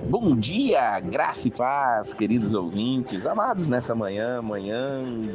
Bom dia, graça e paz, queridos ouvintes, amados nessa manhã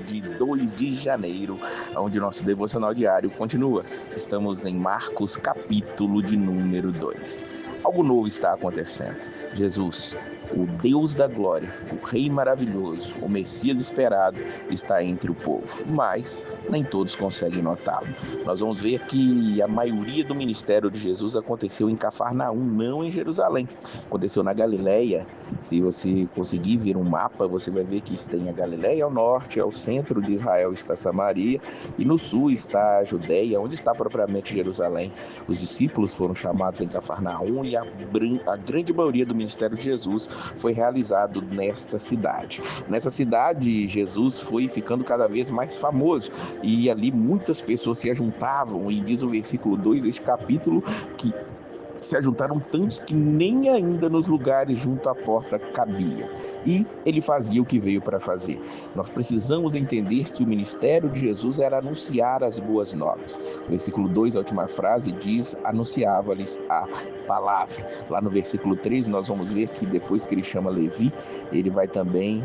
de 2 de janeiro, onde nosso devocional diário continua. Estamos em Marcos, capítulo de número 2. Algo novo está acontecendo. Jesus, o Deus da glória, o Rei maravilhoso, o Messias esperado, está entre o povo, mas nem todos conseguem notá-lo. Nós vamos ver que a maioria do ministério de Jesus aconteceu em Cafarnaum, não em Jerusalém. Aconteceu na Galileia. Se você conseguir ver um mapa, você vai ver que tem a Galileia ao norte, ao centro de Israel está Samaria, e no sul está a Judeia, onde está propriamente Jerusalém. Os discípulos foram chamados em Cafarnaum e a grande maioria do ministério de Jesus foi realizado nesta cidade. Nessa cidade, Jesus foi ficando cada vez mais famoso, e ali muitas pessoas se ajuntavam, e diz o versículo 2 deste capítulo que se ajuntaram tantos que nem ainda nos lugares junto à porta cabiam. E ele fazia o que veio para fazer. Nós precisamos entender que o ministério de Jesus era anunciar as boas novas. O versículo 2, a última frase, diz: anunciava-lhes a palavra. Lá no versículo 3, nós vamos ver que depois que ele chama Levi, ele vai também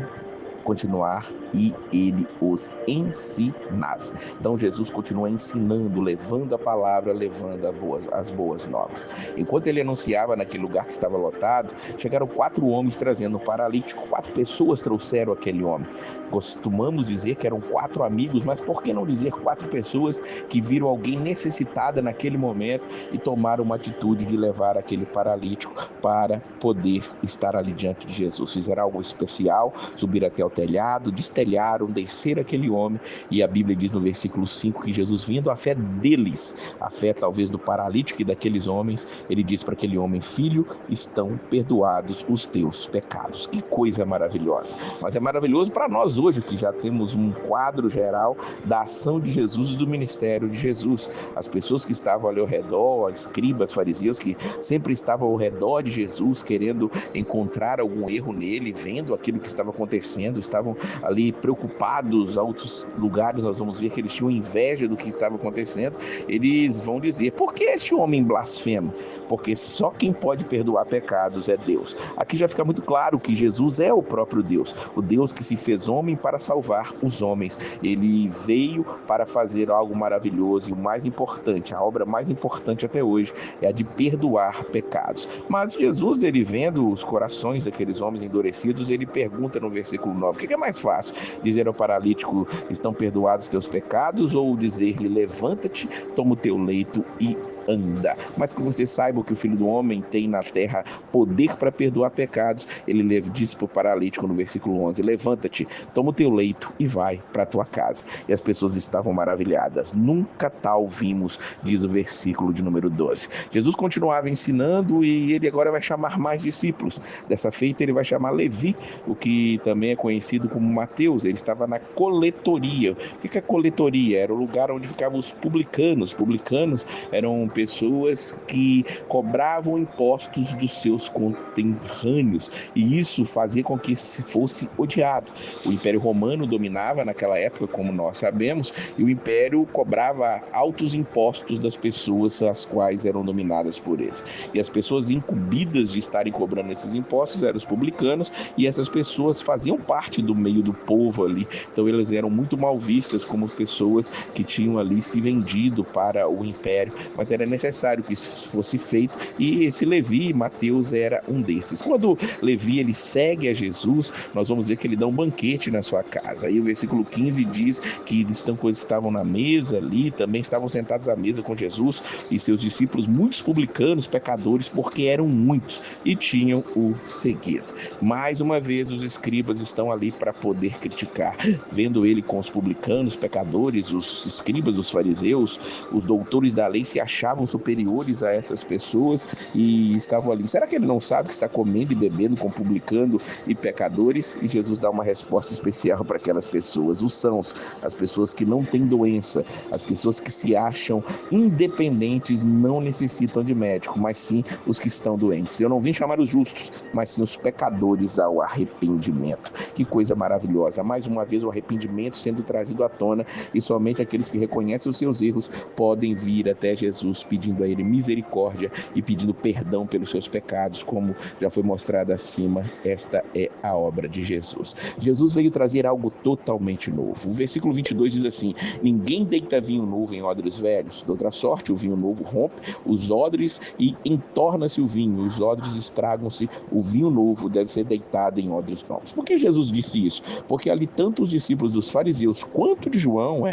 continuar e ele os ensinava. Então Jesus continua ensinando, levando a palavra, levando as boas novas. Enquanto ele anunciava naquele lugar que estava lotado, chegaram 4 homens trazendo um paralítico. 4 pessoas trouxeram aquele homem. Costumamos dizer que eram 4 amigos, mas por que não dizer 4 pessoas que viram alguém necessitada naquele momento e tomaram uma atitude de levar aquele paralítico para poder estar ali diante de Jesus? Fizeram algo especial, subir até o telhado, destelharam, descer aquele homem, e a Bíblia diz no versículo 5 que Jesus, vendo a fé deles, a fé talvez do paralítico e daqueles homens, ele diz para aquele homem: filho, estão perdoados os teus pecados. Que coisa maravilhosa! Mas é maravilhoso para nós hoje, que já temos um quadro geral da ação de Jesus e do ministério de Jesus. As pessoas que estavam ali ao redor, escribas, fariseus, que sempre estavam ao redor de Jesus, querendo encontrar algum erro nele, vendo aquilo que estava acontecendo, estavam ali preocupados. A outros lugares nós vamos ver que eles tinham inveja do que estava acontecendo. Eles vão dizer: por que este homem blasfema? Porque só quem pode perdoar pecados é Deus. Aqui já fica muito claro que Jesus é o próprio Deus, o Deus que se fez homem para salvar os homens. Ele veio para fazer algo maravilhoso, e o mais importante, a obra mais importante até hoje, é a de perdoar pecados. Mas Jesus, ele vendo os corações daqueles homens endurecidos, ele pergunta no versículo 9: o que é mais fácil? Dizer ao paralítico: estão perdoados teus pecados? Ou dizer-lhe: levanta-te, toma o teu leito e anda? Mas que você saiba que o Filho do Homem tem na terra poder para perdoar pecados. Ele disse para o paralítico no versículo 11: levanta-te, toma o teu leito e vai para a tua casa. E as pessoas estavam maravilhadas. Nunca tal vimos, diz o versículo de número 12. Jesus continuava ensinando, e ele agora vai chamar mais discípulos. Dessa feita ele vai chamar Levi, o que também é conhecido como Mateus. Ele estava na coletoria. O que é coletoria? Era o lugar onde ficavam os publicanos. Publicanos eram pessoas que cobravam impostos dos seus conterrâneos, e isso fazia com que se fosse odiado. O Império Romano dominava naquela época, como nós sabemos, e o Império cobrava altos impostos das pessoas as quais eram dominadas por eles. E as pessoas incumbidas de estarem cobrando esses impostos eram os publicanos, e essas pessoas faziam parte do meio do povo ali. Então elas eram muito mal vistas como pessoas que tinham ali se vendido para o Império, mas era necessário que isso fosse feito, e esse Levi, Mateus, era um desses. Quando Levi ele segue a Jesus, nós vamos ver que ele dá um banquete na sua casa. Aí o versículo 15 diz que eles estavam na mesa ali, também estavam sentados à mesa com Jesus e seus discípulos, muitos publicanos, pecadores, porque eram muitos e tinham o seguido. Mais uma vez os escribas estão ali para poder criticar. Vendo ele com os publicanos, pecadores, os escribas, os fariseus, os doutores da lei se achavam superiores a essas pessoas e estavam ali: será que ele não sabe que está comendo e bebendo com publicano e pecadores? E Jesus dá uma resposta especial para aquelas pessoas: os sãos, as pessoas que não têm doença, as pessoas que se acham independentes, não necessitam de médico, mas sim os que estão doentes. Eu não vim chamar os justos, mas sim os pecadores ao arrependimento. Que coisa maravilhosa! Mais uma vez o arrependimento sendo trazido à tona, e somente aqueles que reconhecem os seus erros podem vir até Jesus joelhos, pedindo a Ele misericórdia e pedindo perdão pelos seus pecados, como já foi mostrado acima. Esta é a obra de Jesus. Jesus veio trazer algo totalmente novo. O versículo 22 diz assim: ninguém deita vinho novo em odres velhos, de outra sorte o vinho novo rompe os odres e entorna-se o vinho, os odres estragam-se, o vinho novo deve ser deitado em odres novos. Por que Jesus disse isso? Porque ali tanto os discípulos dos fariseus quanto de João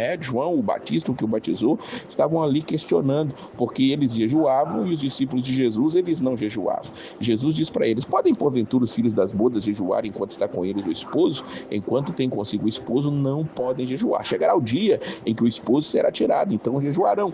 o Batista, o que o batizou, estavam ali questionando, porque eles jejuavam e os discípulos de Jesus, eles não jejuavam. Jesus diz para eles: podem porventura os filhos das bodas jejuar enquanto está com eles o esposo? Enquanto tem consigo o esposo, não podem jejuar. Chegará o dia em que o esposo será tirado, então jejuarão.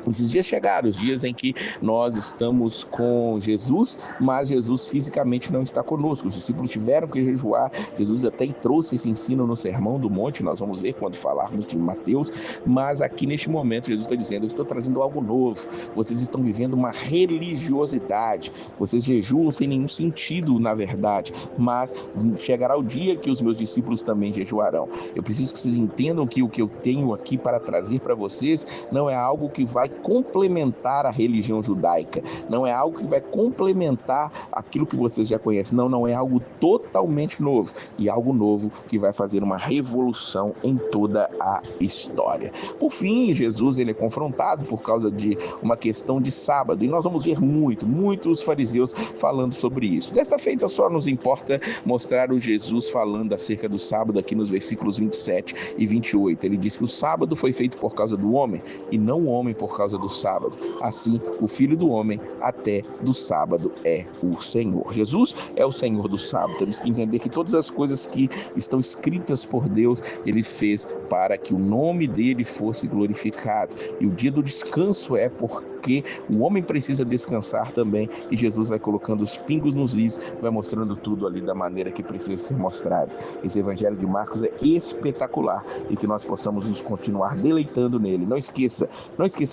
Esses dias chegaram, os dias em que nós estamos com Jesus, mas Jesus fisicamente não está conosco. Os discípulos tiveram que jejuar. Jesus até trouxe esse ensino no Sermão do Monte, nós vamos ver quando falarmos de Mateus, mas aqui neste momento Jesus está dizendo: eu estou trazendo algo novo. Vocês estão vivendo uma religiosidade, vocês jejuam sem nenhum sentido, na verdade, mas chegará o dia que os meus discípulos também jejuarão. Eu preciso que vocês entendam que o que eu tenho aqui para trazer para vocês não é algo que vai complementar a religião judaica, não é algo que vai complementar aquilo que vocês já conhecem, não é algo totalmente novo, e algo novo que vai fazer uma revolução em toda a história. Por fim, Jesus ele é confrontado por causa de uma questão de sábado, e nós vamos ver muitos fariseus falando sobre isso. Desta feita só nos importa mostrar o Jesus falando acerca do sábado aqui nos versículos 27 e 28. Ele diz que o sábado foi feito por causa do homem, e não o homem por causa do sábado. Assim, o Filho do Homem até do sábado é o Senhor. Jesus é o Senhor do sábado. Temos que entender que todas as coisas que estão escritas por Deus, Ele fez para que o nome dele fosse glorificado. E o dia do descanso é porque o homem precisa descansar também, e Jesus vai colocando os pingos nos is, vai mostrando tudo ali da maneira que precisa ser mostrado. Esse Evangelho de Marcos é espetacular, e que nós possamos nos continuar deleitando nele. Não esqueça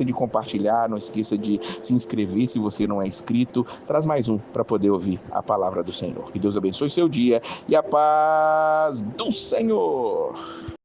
de compartilhar, não esqueça de se inscrever se você não é inscrito. Traz mais um para poder ouvir a palavra do Senhor. Que Deus abençoe seu dia e a paz do Senhor.